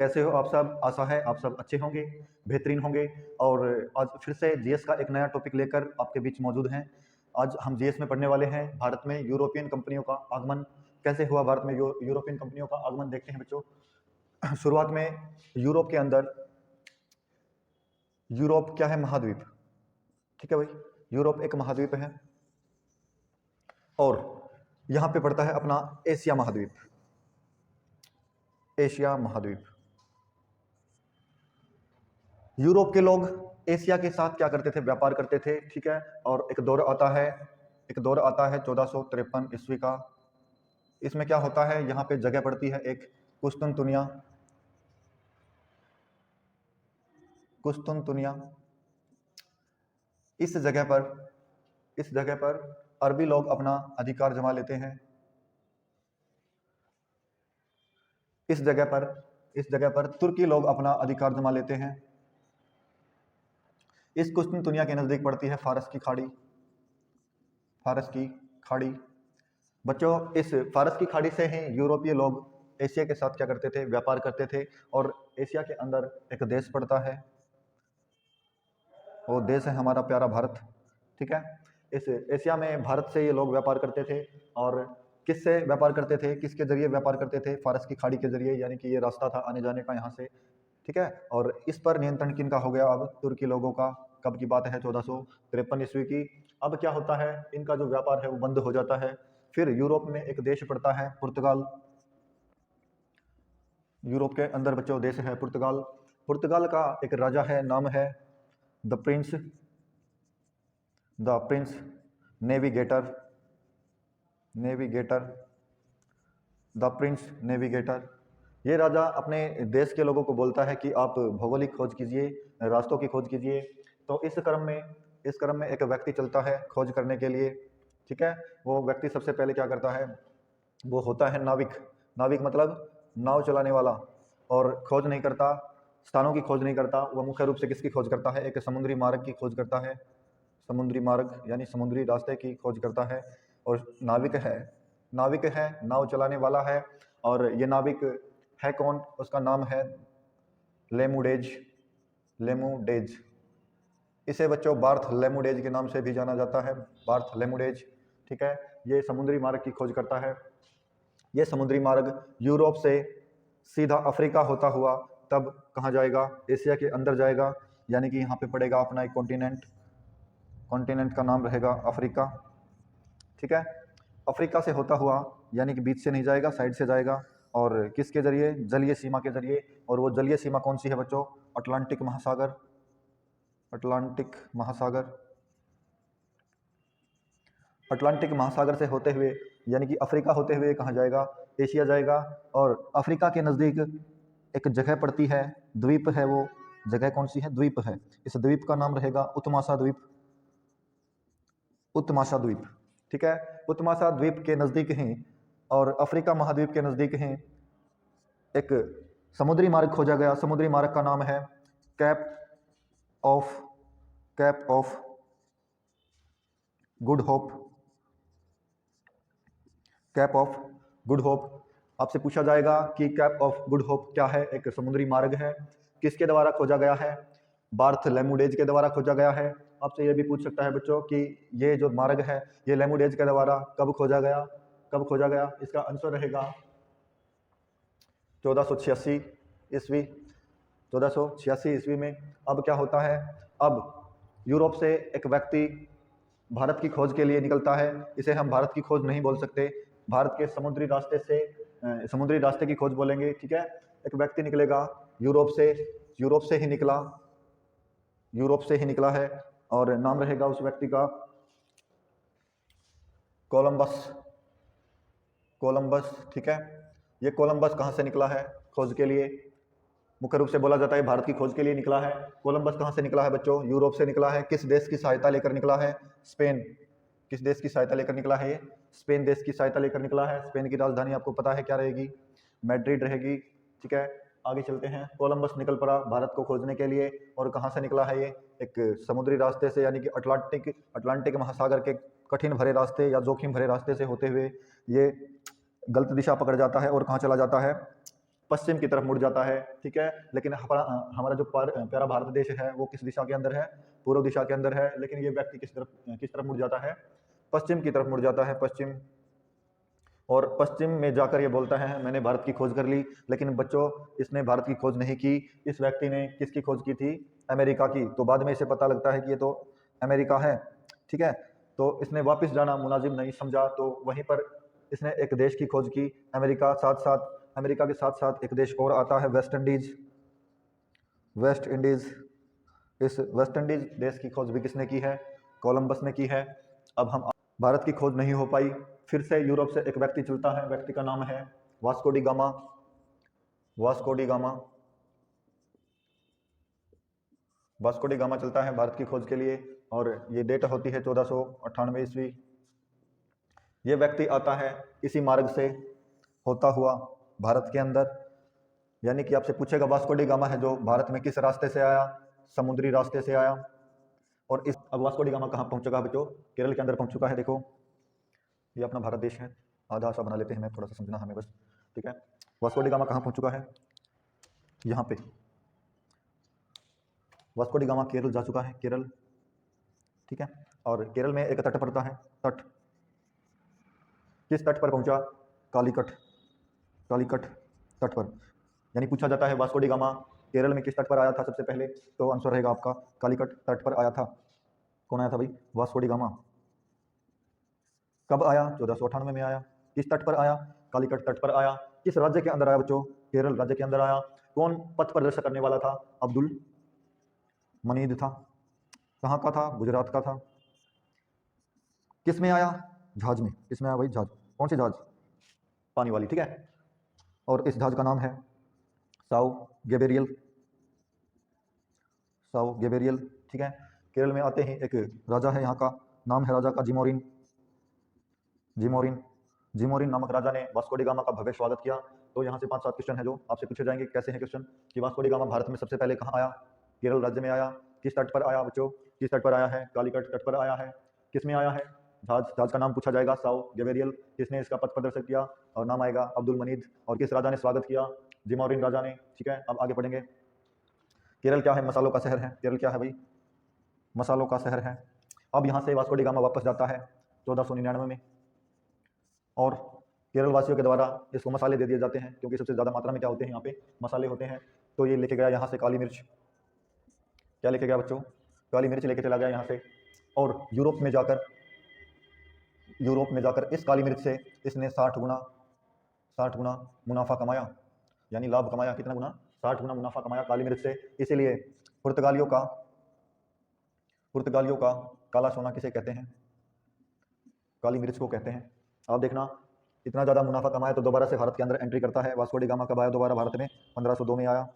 कैसे हो आप सब? आशा है आप सब अच्छे होंगे, बेहतरीन होंगे। और आज फिर से जीएस का एक नया टॉपिक लेकर आपके बीच मौजूद हैं। आज हम जीएस में पढ़ने वाले हैं भारत में यूरोपियन कंपनियों का आगमन। कैसे हुआ भारत में यूरोपियन कंपनियों का आगमन, देखते हैं बच्चों। शुरुआत में यूरोप के अंदर, यूरोप क्या है? महाद्वीप। ठीक है भाई, यूरोप एक महाद्वीप है और यहाँ पे पड़ता है अपना एशिया महाद्वीप। एशिया महाद्वीप। यूरोप के लोग एशिया के साथ क्या करते थे? व्यापार करते थे। ठीक है, और एक दौर आता है 1453 ईस्वी का। इसमें क्या होता है? यहाँ पे जगह पड़ती है एक कुस्तुनतुनिया। कुस्तुनतुनिया। इस जगह पर अरबी लोग अपना अधिकार जमा लेते हैं। इस जगह पर तुर्की लोग अपना अधिकार जमा लेते हैं। इस कुस्तुनतुनिया के नजदीक पड़ती है फारस की खाड़ी। फारस की खाड़ी। बच्चों, इस फारस की खाड़ी से ही यूरोपीय लोग एशिया के साथ क्या करते थे? व्यापार करते थे। और एशिया के अंदर एक देश पड़ता है, वो देश है हमारा प्यारा भारत। ठीक है, इस एशिया में भारत से ये लोग व्यापार करते थे। और किससे व्यापार करते थे? किसके जरिए व्यापार करते थे? फारस की खाड़ी के जरिए, यानी कि ये रास्ता था आने जाने का यहाँ से। ठीक है, और इस पर नियंत्रण किनका हो गया? अब तुर्की लोगों का। कब की बात है? 1453 ईस्वी की। अब क्या होता है? इनका जो व्यापार है वो बंद हो जाता है। फिर यूरोप में एक देश पड़ता है पुर्तगाल। यूरोप के अंदर बच्चों देश है पुर्तगाल। पुर्तगाल का एक राजा है, नाम है the Prince navigator. The Prince navigator. ये राजा अपने देश के लोगों को बोलता है कि आप भौगोलिक खोज कीजिए, रास्तों की खोज कीजिए। तो इस क्रम में एक व्यक्ति चलता है खोज करने के लिए। ठीक है, वो व्यक्ति सबसे पहले क्या करता है? वो होता है नाविक। नाविक मतलब नाव चलाने वाला। और खोज नहीं करता, स्थानों की खोज नहीं करता। वह मुख्य रूप से किसकी खोज करता है? एक समुद्री मार्ग की खोज करता है। समुद्री मार्ग यानी समुद्री रास्ते की खोज करता है। और नाविक है, नाव चलाने वाला है। और ये नाविक है कौन? उसका नाम है लेमुडेज। इसे बच्चों बार्थ लेमुडेज के नाम से भी जाना जाता है। बार्थ लेमुडेज। ठीक है, ये समुद्री मार्ग की खोज करता है। ये समुद्री मार्ग यूरोप से सीधा अफ्रीका होता हुआ तब कहाँ जाएगा? एशिया के अंदर जाएगा, यानी कि यहाँ पे पड़ेगा अपना एक कॉन्टिनेंट का नाम रहेगा अफ्रीका। ठीक है, अफ्रीका से होता हुआ, यानी कि बीच से नहीं जाएगा, साइड से जाएगा। और किसके जरिए? जलीय सीमा के जरिए। और वो जलीय सीमा कौन सी है बच्चों? अटलांटिक महासागर। अटलांटिक महासागर से होते हुए, यानी कि अफ्रीका होते हुए कहाँ जाएगा? एशिया जाएगा। और अफ्रीका के नज़दीक एक जगह पड़ती है, द्वीप है। वो जगह कौन सी है? द्वीप है। इस द्वीप का नाम रहेगा उत्माशा द्वीप। ठीक है, उत्माशा द्वीप के नज़दीक ही और अफ्रीका महाद्वीप के नज़दीक ही एक समुद्री मार्ग खोजा गया। समुद्री मार्ग का नाम है कैप ऑफ गुड होप। आपसे पूछा जाएगा कि कैप ऑफ गुड होप क्या है? एक समुद्री मार्ग है। किसके द्वारा खोजा गया है? बार्थ लेमुडेज के द्वारा खोजा गया है। आपसे ये भी पूछ सकता है बच्चों कि ये जो मार्ग है ये लेमुडेज के द्वारा कब खोजा गया? इसका आंसर रहेगा 1486 ईस्वी। 1486 ईस्वी में। अब क्या होता है? अब यूरोप से एक व्यक्ति भारत की खोज के लिए निकलता है। इसे हम भारत की खोज नहीं बोल सकते, भारत के समुद्री रास्ते की खोज बोलेंगे। ठीक है, एक व्यक्ति निकलेगा यूरोप से ही निकला है। और नाम रहेगा उस व्यक्ति का कोलंबस। ठीक है, ये कोलंबस कहाँ से निकला है खोज के लिए? मुख्य रूप से बोला जाता है भारत की खोज के लिए निकला है। कोलंबस कहाँ से निकला है बच्चों? यूरोप से निकला है। किस देश की सहायता लेकर निकला है? स्पेन। किस देश की सहायता लेकर निकला है? ये स्पेन देश की सहायता लेकर निकला है। स्पेन की राजधानी आपको पता है क्या रहेगी? मैड्रिड रहेगी। ठीक है, आगे चलते हैं। कोलंबस निकल पड़ा भारत को खोजने के लिए। और कहाँ से निकला है ये? एक समुद्री रास्ते से, यानी कि अटलांटिक महासागर के कठिन भरे रास्ते या जोखिम भरे रास्ते से होते हुए ये गलत दिशा पकड़ जाता है और कहाँ चला जाता है? पश्चिम की तरफ मुड़ जाता है, ठीक है। लेकिन हमारा जो प्यारा भारत देश है वो किस दिशा के अंदर है? पूर्व दिशा के अंदर है। लेकिन ये व्यक्ति किस तरफ मुड़ जाता है? पश्चिम की तरफ मुड़ जाता है, पश्चिम। और पश्चिम में जाकर ये बोलता है मैंने भारत की खोज कर ली। लेकिन बच्चों, इसने भारत की खोज नहीं की। इस व्यक्ति ने किसकी खोज की थी? अमेरिका की। तो बाद में इसे पता लगता है कि ये तो अमेरिका है, ठीक है। तो इसने वापस जाना मुनाजिब नहीं समझा, तो वहीं पर इसने एक देश की खोज की, अमेरिका। अमेरिका के साथ साथ एक देश और आता है, वेस्ट इंडीज। वेस्ट इंडीज, इस वेस्ट इंडीज देश की खोज भी किसने की है? कोलंबस ने की है। अब हम भारत की खोज नहीं हो पाई, फिर से यूरोप से एक व्यक्ति चलता है, व्यक्ति का नाम है Vasco D gamma. Vasco D gamma, Vasco D gamma चलता है भारत की खोज के लिए, और ये डेट होती है 1498 ईस्वी। ये व्यक्ति आता है इसी मार्ग से होता हुआ भारत के अंदर। यानी कि आपसे पूछेगा वास्को डी गामा है जो भारत में किस रास्ते से आया? समुद्री रास्ते से आया। और इस अब वास्को डी गामा कहाँ पहुंच चुका है बच्चों? केरल के अंदर पहुंच चुका है। देखो, ये अपना भारत देश है, आधा आशा बना लेते हैं, मैं थोड़ा सा समझना हमें बस, ठीक है। वास्को डी गामा कहाँ पहुंच चुका है? यहाँ पे वास्को डी गामा केरल जा चुका है, केरल, ठीक है। और केरल में एक तट पड़ता है, तट। किस तट पर पहुंचा? कालीकट, कालीकट तट पर। यानी पूछा जाता है वास्को डी गामा केरल में किस तट पर आया था सबसे पहले, तो आंसर रहेगा आपका कालीकट तट पर आया था। कौन आया था भाई? Vasco D gamma. कब आया? 1498 में आया। किस तट पर आया? कालीकट तट पर आया। किस राज्य के अंदर आया बच्चों? केरल राज्य के अंदर आया। कौन पथ प्रदर्शन करने वाला था? अब्दुल मनीद था। कहाँ का था? गुजरात का था। किस में आया? जहाज में। किस में आया भाई? जहाज। कौन सी जहाज? पानी वाली, ठीक है। और इस जहाज का नाम है साउ गेबेरियल, साउ गेबेरियल, ठीक है। केरल में आते ही एक राजा है यहाँ का, नाम है राजा का जिमोरिन। जिमोरिन, जिमोरिन नामक राजा ने वास्को डी गामा का भव्य स्वागत किया। तो यहाँ से 5-7 क्वेश्चन है जो आपसे पूछे जाएंगे। कैसे हैं क्वेश्चन? कि वास्को डी गामा भारत में सबसे पहले कहाँ आया? केरल राज्य में आया। किस तट पर आया बच्चों? किस तट पर आया है? कालीकट तट पर आया है। किस में आया है? जहाज। जहाज का नाम पूछा जाएगा साउ गेबेरियल। किसने इसका पथ प्रदर्शन किया? और नाम आएगा अब्दुल मनीद। और किस राजा ने स्वागत किया? जिमोरिन राजा ने, ठीक है। अब आगे पढ़ेंगे। केरल क्या है? मसालों का शहर है। केरल क्या है भाई? मसालों का शहर है। अब यहाँ से वास्को डी गामा वापस जाता है 1499 में, और केरल वासियों के द्वारा इसको मसाले दे दिए जाते हैं, क्योंकि सबसे ज़्यादा मात्रा में क्या होते हैं यहाँ पे? मसाले होते हैं। तो ये लेके गया यहाँ से काली मिर्च। क्या लेके गया बच्चों? काली मिर्च लेके चला गया यहाँ से। और यूरोप में जाकर इस काली मिर्च से इसने 60 गुना मुनाफा कमाया। यानी लाभ कमाया। कितना गुना? 60 गुना मुनाफा कमाया काली मिर्च से। इसीलिए पुर्तगालियों का काला सोना किसे कहते हैं? काली मिर्च को कहते हैं। आप देखना, इतना ज़्यादा मुनाफा कमाया तो दोबारा से भारत के अंदर एंट्री करता है। वास्को डी गामा कब आया दोबारा भारत में? 1502 में आया।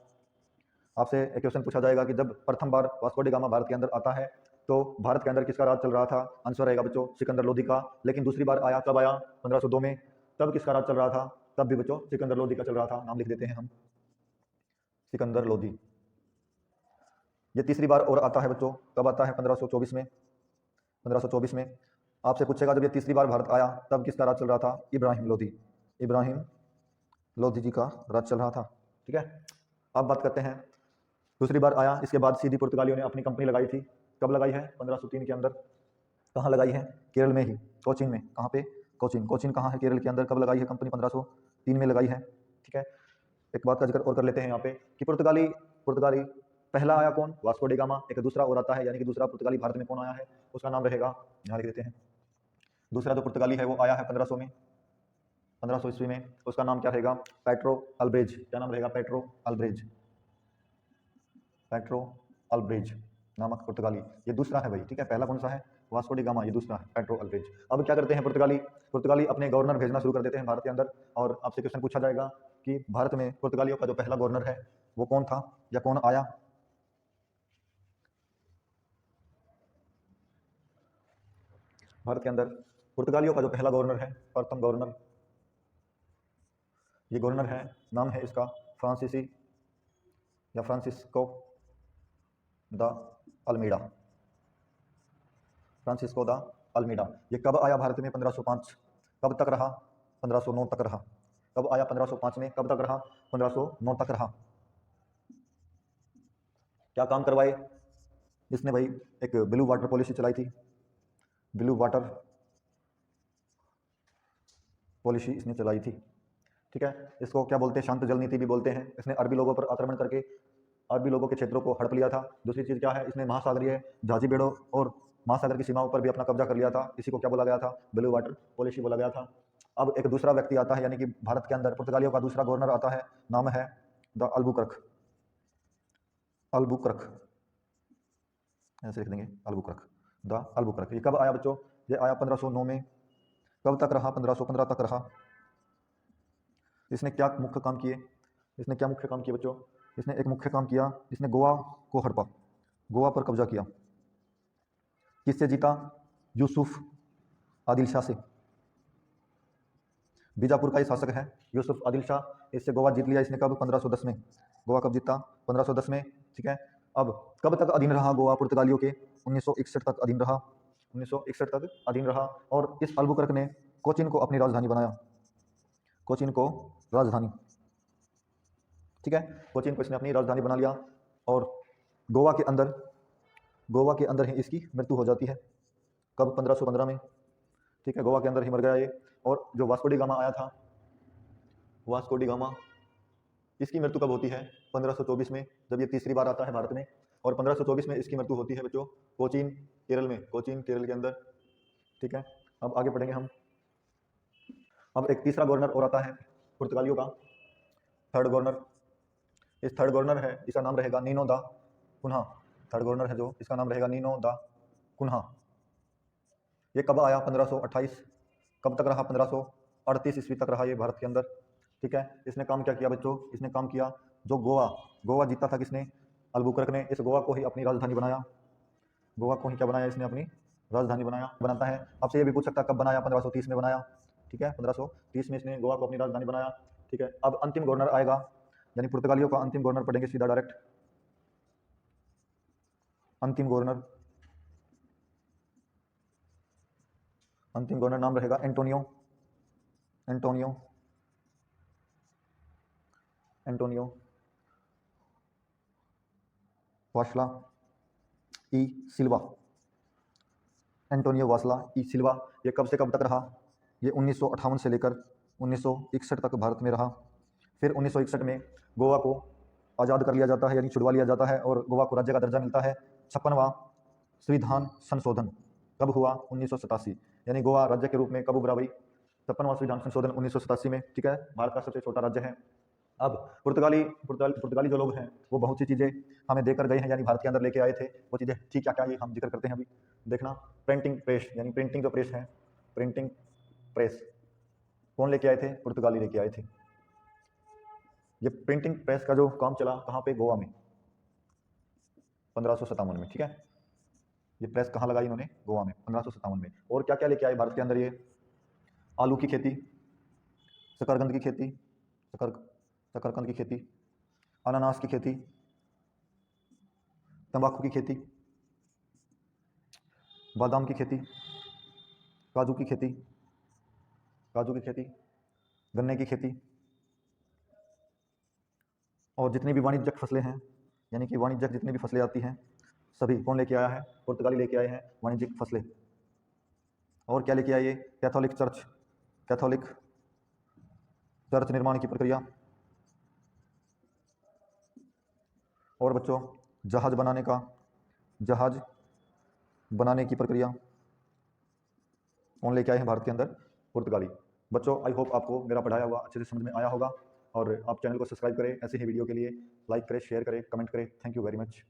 आपसे एक क्वेश्चन पूछा जाएगा कि जब प्रथम बार वास्को डी गामा भारत के अंदर आता है तो भारत के अंदर किसका राज चल रहा था? आंसर रहेगा बच्चों सिकंदर लोधी का। लेकिन दूसरी बार आया कब आया? 1502 में। तब किसका राज चल रहा था? तब भी बच्चों सिकंदर लोधी का चल रहा था। नाम लिख देते हैं हम, सिकंदर लोधी। ये तीसरी बार और आता है बच्चों। कब आता है? 1524 में। 1524 में आपसे पूछेगा जब ये तीसरी बार भारत आया तब किसका राज चल रहा था? इब्राहिम लोधी। इब्राहिम लोधी जी का राज चल रहा था, ठीक है। अब बात करते हैं, दूसरी बार आया, इसके बाद सीधी पुर्तगालियों ने अपनी कंपनी लगाई थी। कब लगाई है? 1503 के अंदर। कहाँ लगाई है? केरल में ही, कोचीन में। कहाँ पे? कोचीन। कोचीन कहाँ है? केरल के अंदर। कब लगाई है कंपनी? 1503 में लगाई है, ठीक है। एक बात का जिक्र और कर लेते हैं यहाँ पे कि पुर्तगाली पहला आया कौन? Vasco D gamma. एक दूसरा और आता है, यानी कि दूसरा पुर्तगाली भारत में कौन आया है? उसका नाम रहेगा, यहाँ लिख देते हैं। दूसरा जो पुर्तगाली है वो आया है 1500 में, 1500 ईस्वी में। उसका नाम क्या रहेगा? पेट्रो अल्ब्रेज। क्या नाम रहेगा? पेट्रो अल्ब्रेज। पेट्रो अल्ब्रेज नामक पुर्तगाली, ये दूसरा है भाई, ठीक है। पहला कौन सा है? वास्को डी गामा, ये दूसरा है पेट्रो अल्ब्रेज। अब क्या करते हैं पुर्तगाली अपने गवर्नर भेजना शुरू कर देते हैं भारत के अंदर। और आपसे क्वेश्चन पूछा जाएगा कि भारत में पुर्तगालियों का जो पहला गवर्नर है वो कौन था या कौन आया? भारत के अंदर पुर्तगालियों का जो पहला गवर्नर है, प्रथम गवर्नर, ये गवर्नर है, नाम है इसका फ्रांसीसी या Francisco de Almeida. Francisco de Almeida. ये कब आया भारत में? 1505। कब तक रहा? 1509 तक रहा। कब आया 1505 में, कब तक रहा, 1509 तक रहा। क्या काम करवाए इसने भाई, एक ब्लू वाटर पॉलिसी चलाई थी, ब्लू वाटर पॉलिसी इसने चलाई थी, ठीक है। इसको क्या बोलते हैं, शांत जल नीति भी बोलते हैं। इसने अरबी लोगों पर आक्रमण करके अरबी लोगों के क्षेत्रों को हड़प लिया था। दूसरी चीज क्या है, इसने महासागरीय जहाजी बेड़ों और महासागर की सीमाओं पर भी अपना कब्जा कर लिया था। इसी को क्या बोला गया था, ब्लू वाटर पॉलिसी बोला गया था। अब एक दूसरा व्यक्ति आता है, यानी कि भारत के अंदर पुर्तगालियों का दूसरा गवर्नर आता है, नाम है द अल्बुकर्क, अल्बुकर्क ऐसे लिख देंगे, अल्बुकर्क, द अल्बुकर्क। ये कब आया बच्चों, ये आया 1509 में। कब तक रहा, 1515 तक रहा। इसने क्या मुख्य काम किए, इसने क्या मुख्य काम किए बच्चों, इसने एक मुख्य काम किया, इसने गोवा को हड़पा, गोवा पर कब्जा किया। किससे जीता, यूसुफ आदिल शाह से। बीजापुर का ही शासक है यूसुफ आदिल शाह, इससे गोवा जीत लिया इसने। कब, 1510 में। गोवा कब जीता, 1510 में, ठीक है। अब कब तक अधीन रहा गोवा पुर्तगालियों के, 1961 तक अधीन रहा, 1961 तक अधीन रहा। और इस अल्बुकर्क ने कोचीन को अपनी राजधानी बनाया, कोचीन को राजधानी, ठीक है। कोचीन को इसने अपनी राजधानी बना लिया और गोवा के अंदर ही इसकी मृत्यु हो जाती है। कब, 1515 में, ठीक है। गोवा के अंदर ही मर गया ये। और जो वास्को डी गामा आया था, वास्को डी गामा, इसकी मृत्यु कब होती है, 1524 में, जब ये तीसरी बार आता है भारत में। और 1524 में इसकी मृत्यु होती है बच्चों कोचीन केरल में, कोचीन केरल के अंदर, ठीक है। अब आगे पढ़ेंगे हम। अब एक तीसरा गवर्नर और आता है पुर्तगालियों का, थर्ड गवर्नर। इस थर्ड गवर्नर है, इसका नाम रहेगा नीनो दा कुन्हा। थर्ड गवर्नर है जो, इसका नाम रहेगा नीनो दा कुन्हा। ये कब आया, 1528। कब तक रहा, 1538 ईस्वी तक रहा ये भारत के अंदर, ठीक है। इसने काम क्या किया बच्चों, इसने काम किया, जो गोवा जीता था किसने, अल्बुकर्क ने, इस गोवा को ही अपनी राजधानी बनाया। गोवा को ही क्या बनाया इसने, अपनी राजधानी बनाता है। आपसे ये भी पूछ सकता है कब बनाया, 1530 में बनाया, ठीक है। 1530 में इसने गोवा को अपनी राजधानी बनाया, ठीक है। अब अंतिम गवर्नर आएगा, यानी पुर्तगालियों का अंतिम गवर्नर पढ़ेंगे सीधा डायरेक्ट। अंतिम गवर्नर नाम रहेगा एंटोनियो, एंटोनियो वास्ला ई सिल्वा, एंटोनियो वास्ला ई सिल्वा। ये कब से कब तक रहा, ये 1958 से लेकर 1961 तक भारत में रहा। फिर 1961 में गोवा को आज़ाद कर लिया जाता है, यानी छुड़वा लिया जाता है और गोवा को राज्य का दर्जा मिलता है। 56वां संविधान संशोधन कब हुआ, 1987, यानी गोवा राज्य के रूप में कब उभरा भाई, 56वां संविधान संशोधन 1987 में, ठीक है। भारत का सबसे छोटा राज्य है। अब पुर्तगाली जो लोग हैं वो बहुत सी चीज़ें हमें देकर गए हैं, यानी भारत के अंदर लेके आए थे। वो चीज़ें ठीक क्या क्या, ये हम जिक्र करते हैं अभी। देखना, प्रिंटिंग प्रेस, यानी प्रिंटिंग जो प्रेस है, प्रिंटिंग प्रेस कौन लेके आए थे, पुर्तगाली लेके आए थे। ये प्रिंटिंग प्रेस का जो काम चला कहाँ पे, गोवा में, 1557 में, ठीक है। ये प्रेस कहाँ लगाई इन्होंने, गोवा में, 1557 में। और क्या क्या लेके आए भारत के अंदर ये, आलू की खेती, शकरकंद की खेती, शकरकंद की खेती, अनानास की खेती, तंबाकू की खेती, बादाम की खेती, काजू की खेती, गन्ने की खेती, और जितनी भी वाणिज्यिक फसलें हैं, यानी कि वाणिज्यिक जितनी भी फसलें आती हैं सभी कौन लेके आया है, पुर्तगाली लेके आए हैं वाणिज्यिक फसलें। और क्या लेके आए, कैथोलिक चर्च निर्माण की प्रक्रिया। और बच्चों जहाज बनाने की प्रक्रिया कौन लेके आए हैं भारत के अंदर, पुर्तगाली। बच्चों आई होप आपको मेरा पढ़ाया हुआ अच्छे से समझ में आया होगा, और आप चैनल को सब्सक्राइब करें ऐसे ही वीडियो के लिए, लाइक करें, शेयर करें, कमेंट करें। Thank you very much.